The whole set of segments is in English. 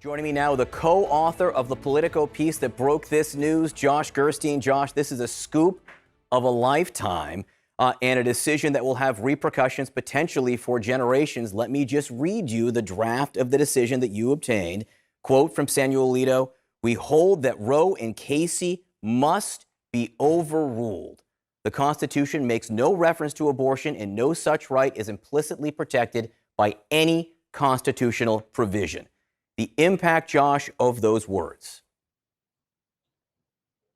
Joining me now, the co-author of the Politico piece that broke this news, Josh Gerstein. Josh, this is a scoop of a lifetime and a decision that will have repercussions potentially for generations. Let me just read you the draft of the decision that you obtained. Quote from Samuel Alito: "We hold that Roe and Casey must be overruled. The Constitution makes no reference to abortion, and no such right is implicitly protected by any constitutional provision." The impact, Josh, of those words.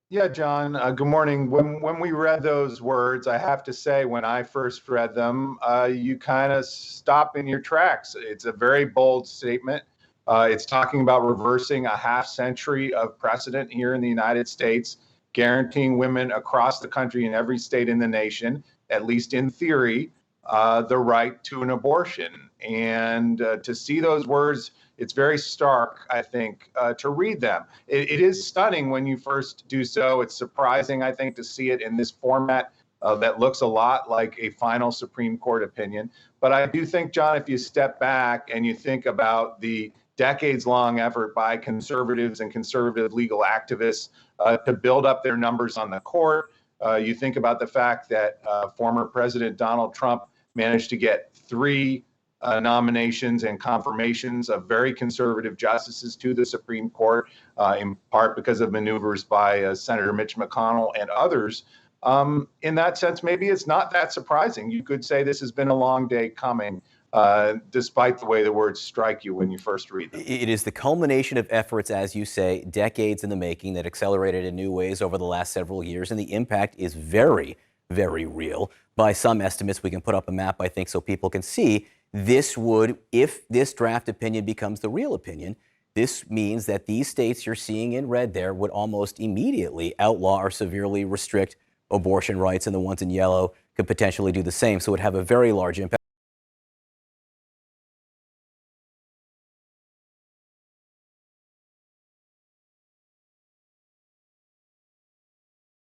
Yeah, John, good morning. When we read those words, I have to say, when I first read them, you kind of stop in your tracks. It's a very bold statement. It's talking about reversing a half century of precedent here in the United States, guaranteeing women across the country in every state in the nation, at least in theory, the right to an abortion. And to see those words, it's very stark, I think, to read them. It is stunning when you first do so. It's surprising, I think, to see it in this format that looks a lot like a final Supreme Court opinion. But I do think, John, if you step back and you think about the decades-long effort by conservatives and conservative legal activists to build up their numbers on the court, you think about the fact that former President Donald Trump managed to get three nominations and confirmations of very conservative justices to the Supreme Court, in part because of maneuvers by Senator Mitch McConnell and others. In that sense, maybe it's not that surprising. You could say this has been a long day coming, despite the way the words strike you when you first read them. It is the culmination of efforts, as you say, decades in the making that accelerated in new ways over the last several years, and the impact is very, very real. By some estimates, we can put up a map, I think, so people can see. This would, if this draft opinion becomes the real opinion, this means that these states you're seeing in red there would almost immediately outlaw or severely restrict abortion rights, and the ones in yellow could potentially do the same. So it would have a very large impact.